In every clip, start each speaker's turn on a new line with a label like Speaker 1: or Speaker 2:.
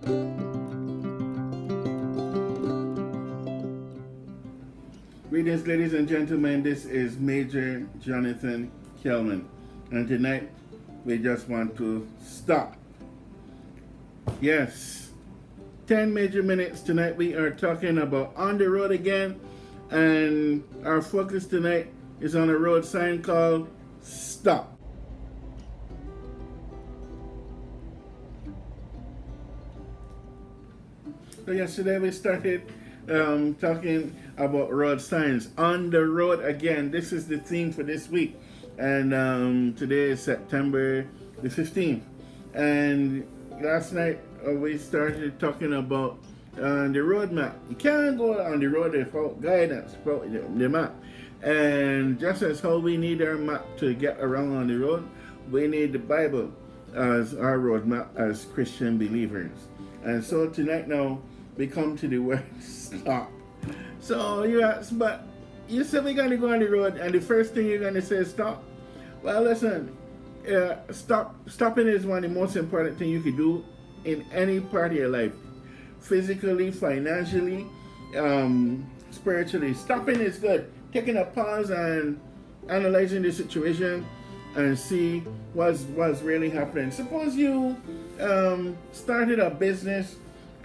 Speaker 1: Greetings, ladies and gentlemen. This is Major Jonathan Kellman, and tonight we just want to stop. Yes, 10 major minutes. Tonight we are talking about on the road again, and our focus tonight is on a road sign called Stop. So yesterday we started talking about road signs. On the road again. This is the theme for this week. And today is September the 15th. And last night we started talking about the road map. You can't go on the road without guidance, without the map. And just as how we need our map to get around on the road, we need the Bible as our road map as Christian believers. And so tonight now, we come to the word stop. So you ask, but you said we're going to go on the road and the first thing you're going to say is stop? Well, listen, stopping is one of the most important things you could do in any part of your life. Physically, financially, spiritually. Stopping is good. Taking a pause and analyzing the situation and see what's really happening. Suppose you started a business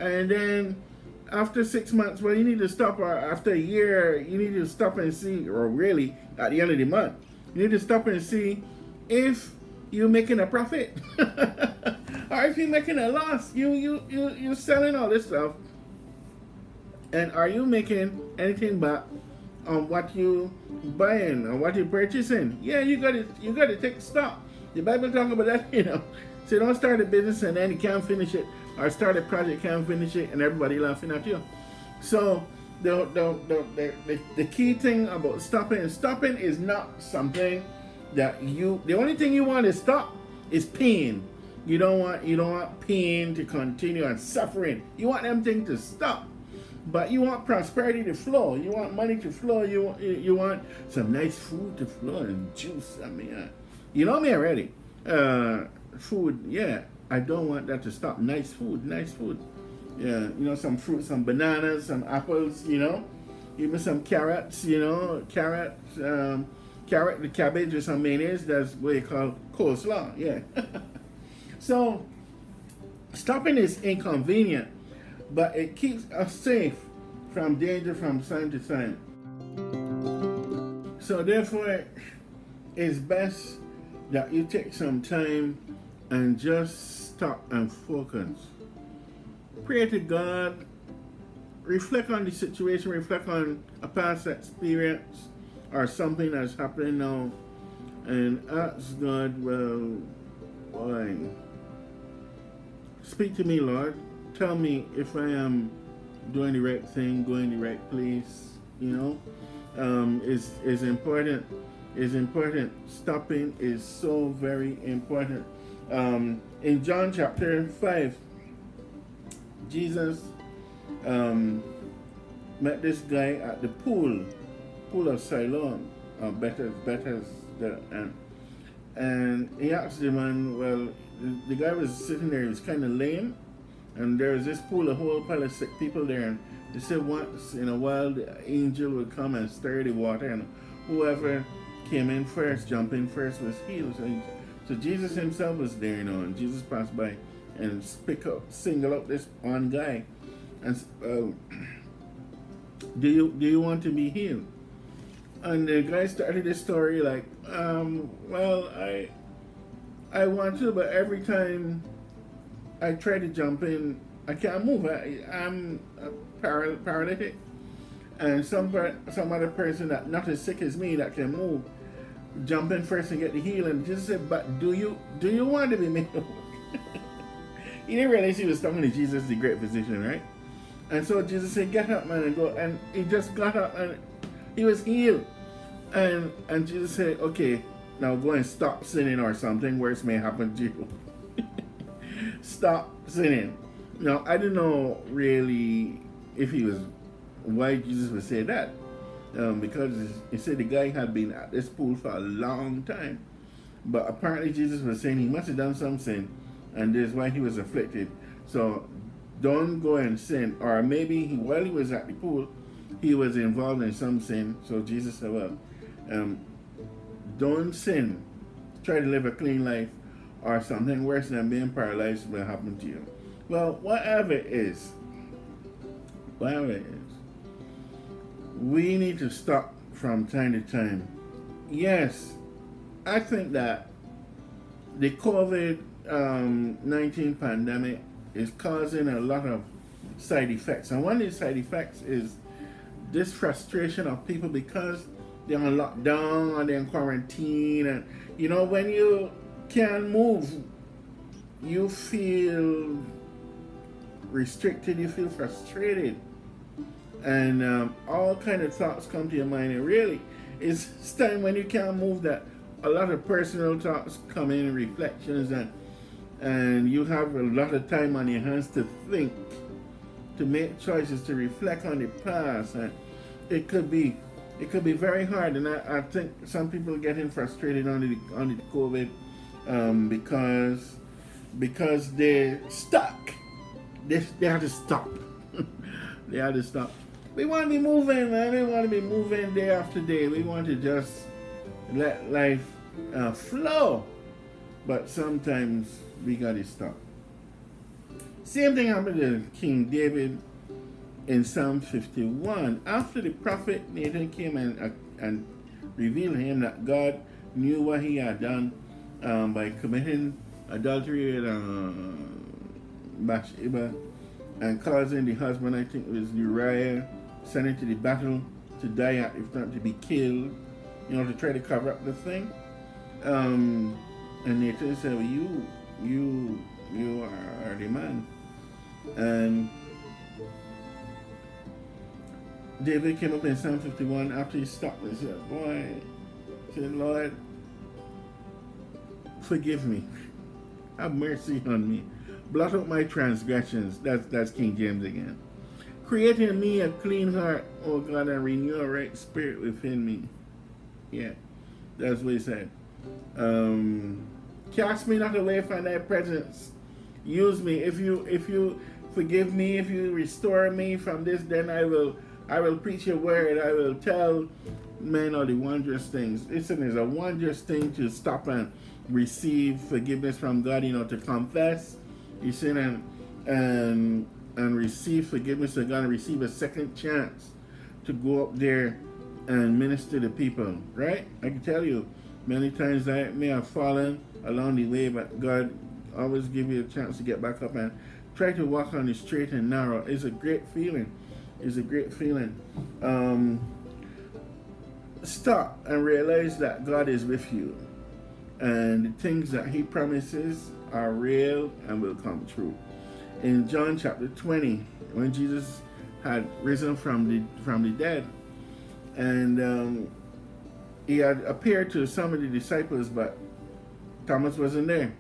Speaker 1: and then after 6 months, well, you need to stop, or after a year, you need to stop and see, or really at the end of the month, you need to stop and see if you're making a profit or if you're making a loss. You're selling all this stuff, and are you making anything back on what you buying or what you're purchasing? Yeah, you gotta take stock. The Bible talks about that, So you don't start a business and then you can't finish it, or start a project, can't finish it, and everybody laughing at you. So the key thing about stopping is not something that the only thing you want to stop is pain. You don't want pain to continue and suffering. You want them things to stop. But you want prosperity to flow. You want money to flow. You want some nice food to flow and juice. I mean, you know me already. Food, yeah. I don't want that to stop. Nice food. Yeah, some fruit, some bananas, some apples. Even some carrots. Carrot, the cabbage with some mayonnaise. That's what you call coleslaw. Yeah. So stopping is inconvenient, but it keeps us safe from danger from time to time. So therefore, it's best that you take some time and just stop and focus. Pray to God, reflect on the situation, reflect on a past experience or something that's happening now, and ask God, well, why? Speak to me, Lord. Tell me if I am doing the right thing, going the right place. Is important. Is important. Stopping is so very important. In John chapter 5, Jesus met this guy at the pool of Siloam, Bethesda, and he asked the man, well, the guy was sitting there, he was kind of lame, and there was this pool, a whole pile of sick people there, and they said once in a while the angel would come and stir the water, and whoever came in first, jump in first, was healed. So Jesus himself was there, and Jesus passed by and single out this one guy, and do you want to be healed? And the guy started this story like, well, I want to, but every time I try to jump in, I can't move. I'm paralytic, and some other person that not as sick as me that can move jump in first and get the healing. Jesus said, but do you want to be made whole? He didn't realize he was talking to Jesus, the great physician, right? And so Jesus said, get up, man, and go. And he just got up and he was healed. And Jesus said, okay, now go and stop sinning, or something worse may happen to you. Stop sinning. Now, I don't know really why Jesus would say that. Because he said the guy had been at this pool for a long time. But apparently Jesus was saying he must have done some sin, and this is why he was afflicted. So don't go and sin. Or maybe while he was at the pool, he was involved in some sin. So Jesus said, well, don't sin. Try to live a clean life, or something worse than being paralyzed will happen to you. Well, whatever it is, we need to stop from time to time. Yes, I think that the COVID-19 pandemic is causing a lot of side effects. And one of the side effects is this frustration of people because they're on lockdown or they're in quarantine. And, when you can't move, you feel restricted, you feel frustrated. And all kind of thoughts come to your mind. And really, it's time when you can't move that a lot of personal thoughts come in, reflections, and you have a lot of time on your hands to think, to make choices, to reflect on the past. And it could be very hard. And I think some people are getting frustrated on the COVID because they're stuck. They have to stop. They have to stop. We want to be moving, man. We want to be moving day after day. We want to just let life flow. But sometimes we got to stop. Same thing happened to King David in Psalm 51. After the prophet Nathan came and revealed to him that God knew what he had done by committing adultery with Bathsheba and causing the husband, I think it was Uriah, sent him to the battle to die, if not to be killed, to try to cover up the thing. And Nathan said, well, you are the man. And David came up in Psalm 51 after he stopped and said, Lord, forgive me. Have mercy on me. Blot out my transgressions. That's King James again. Create in me a clean heart, O God, and renew a right spirit within me. Yeah, that's what he said. Cast me not away from thy presence. Use me. If you forgive me, if you restore me from this, then I will preach your word. I will tell men all the wondrous things. Listen, it's a wondrous thing to stop and receive forgiveness from God, to confess your sin and receive forgiveness of God and receive a second chance to go up there and minister to people, right? I can tell you, many times I may have fallen along the way, but God always give you a chance to get back up and try to walk on the straight and narrow. It's a great feeling. Stop and realize that God is with you, and the things that he promises are real and will come true. In John chapter 20, when Jesus had risen from the dead, and he had appeared to some of the disciples, but Thomas wasn't there.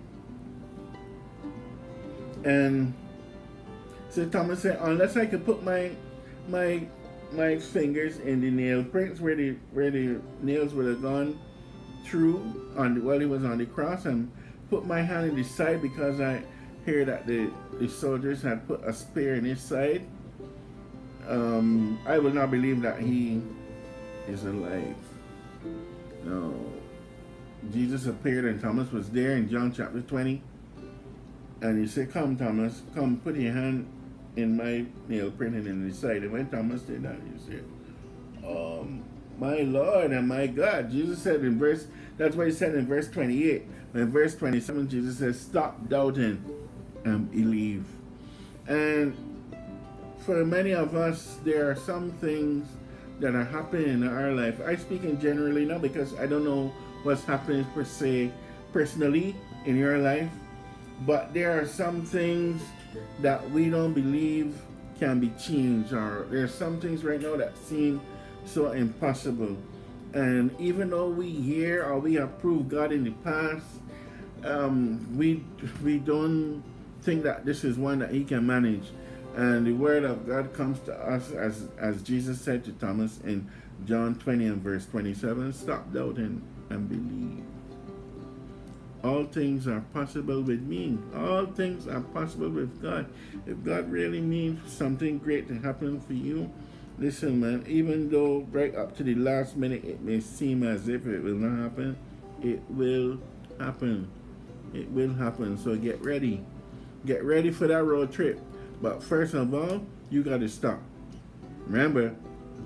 Speaker 1: And so Thomas said, unless I could put my fingers in the nail prints where the nails would have gone through while he was on the cross, and put my hand in the side, because I hear that the soldiers had put a spear in his side, I will not believe that he is alive. No. Jesus appeared and Thomas was there in John chapter 20, and he said, come Thomas, come put your hand in my nail printed in the side. And when Thomas did that, he said, my Lord and my God. Jesus said that's what he said in verse 28. In verse 27, Jesus says, stop doubting and believe. And for many of us, there are some things that are happening in our life. I speak in generally now, because I don't know what's happening per se personally in your life, but there are some things that we don't believe can be changed, or there are some things right now that seem so impossible. And even though we hear or we have proved God in the past, we don't think that this is one that he can manage. And the word of God comes to us as Jesus said to Thomas in John 20 and verse 27, stop doubting and believe. All things are possible with me. All things are possible with God. If God really means something great to happen for you, listen, man, even though right up to the last minute it may seem as if it will not happen, it will happen. It will happen. So get ready. Get ready for that road trip. But first of all, you got to stop. Remember,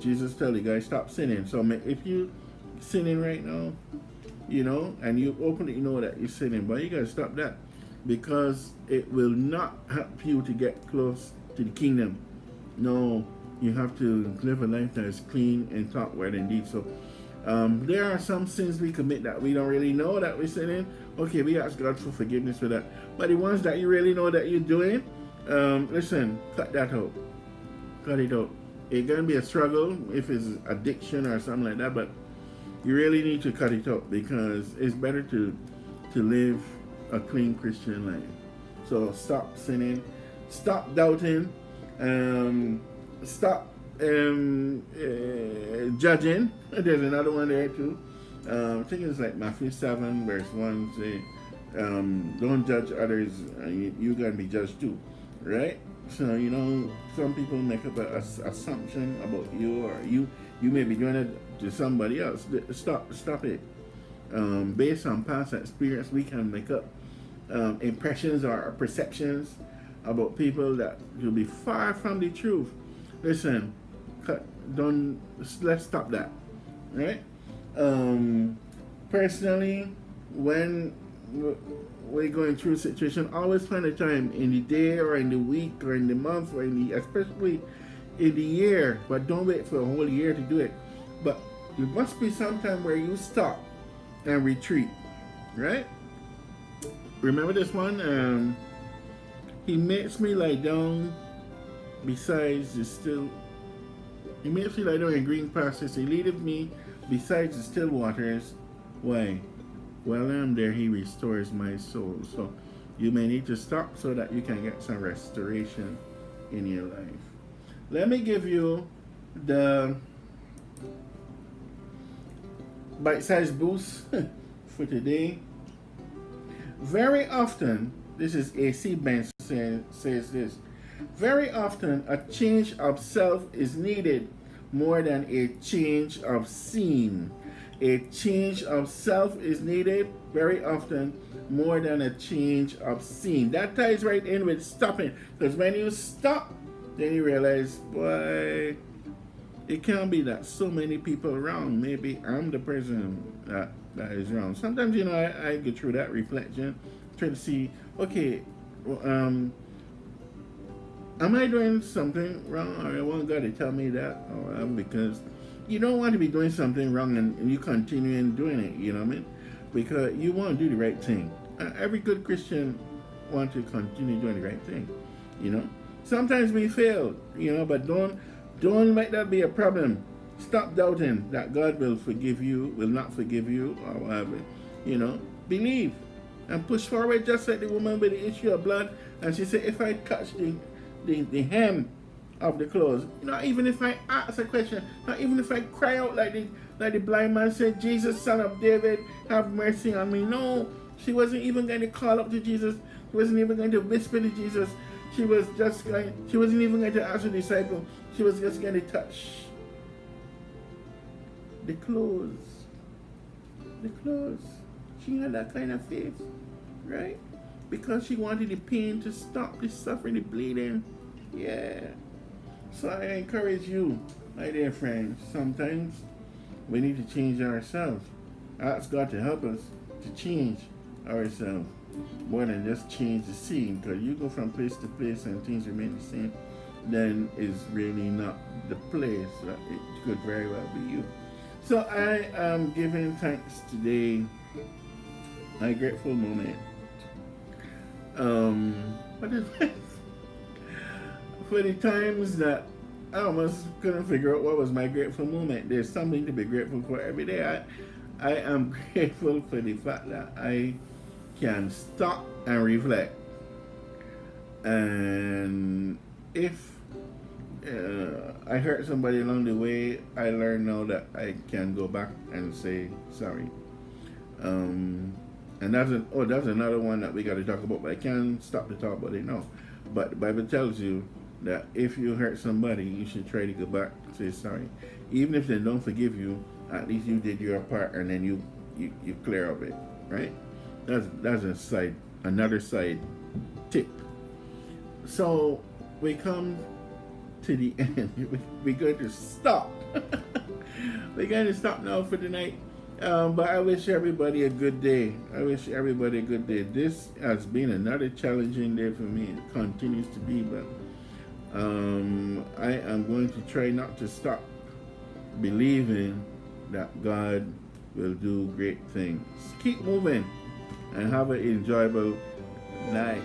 Speaker 1: Jesus told you guys, stop sinning. So if you sinning right now, and you openly know that you're sinning, but you got to stop that, because it will not help you to get close to the kingdom. No, you have to live a life that is clean and talk word and deed. So there are some sins we commit that we don't really know that we're sinning. Okay, we ask God for forgiveness for that. But the ones that you really know that you're doing, listen, cut that out. Cut it out. It's going to be a struggle if it's addiction or something like that, but you really need to cut it out, because it's better to live a clean Christian life. So stop sinning, stop doubting, stop judging. There's another one there too. I think it's like Matthew 7 verse 1 say, don't judge others, you're going to be judged too, right? So some people make up an assumption about you, or you may be doing it to somebody else. Stop it. Based on past experience, we can make up impressions or perceptions about people that will be far from the truth. Listen, let's stop that, right? Personally, when we're going through a situation, always find a time in the day or in the week or in the month or especially in the year, but don't wait for a whole year to do it. But there must be some time where you stop and retreat, right? Remember this one? He makes me lie down besides the still. He makes me lie down in green pastures. He leadeth me besides the still waters. Why? While I'm there, he restores my soul. So you may need to stop so that you can get some restoration in your life. Let me give you the bite-sized boost for today. Very often, this is AC Benz says this, very often a change of self is needed more than a change of scene. A change of self is needed very often more than a change of scene. That ties right in with stopping, because when you stop, then you realize, boy, it can't be that so many people around. Maybe I'm the person that is wrong. Sometimes, I go through that reflection, try to see, okay, am I doing something wrong, or I want God to tell me that, or because you don't want to be doing something wrong and you continue in doing it, you know what I mean? Because you want to do the right thing. Every good Christian wants to continue doing the right thing, Sometimes we fail, but don't let that be a problem. Stop doubting that God will not forgive you, or whatever. Believe and push forward, just like the woman with the issue of blood. And she said, if I touch the hem of the clothes, not even if I ask a question, not even if I cry out like the blind man said, Jesus, Son of David, have mercy on me. No, she wasn't even going to call up to Jesus. She wasn't even going to whisper to Jesus. She wasn't even going to ask the disciple. She was just going to touch the clothes. The clothes. She had that kind of faith, right? Because she wanted the pain to stop, the suffering, the bleeding. Yeah. So I encourage you, my dear friends, sometimes we need to change ourselves. Ask God to help us to change ourselves more than just change the scene. Because you go from place to place and things remain the same, then it's really not the place. It could very well be you. So I am giving thanks today, my grateful moment. What is it? For the times that I almost couldn't figure out what was my grateful moment. There's something to be grateful for every day. I am grateful for the fact that I can stop and reflect. And if I hurt somebody along the way, I learn now that I can go back and say sorry. And that's another one that we got to talk about, but I can't stop to talk about it now. But the Bible tells you that if you hurt somebody, you should try to go back and say sorry. Even if they don't forgive you, at least you did your part, and then you clear of it, right? That's another side tip. So we come to the end. We're going to stop. We're going to stop now for the night. But I wish everybody a good day. I wish everybody a good day. This has been another challenging day for me. It continues to be, but I am going to try not to stop believing that God will do great things. Keep moving and have an enjoyable night.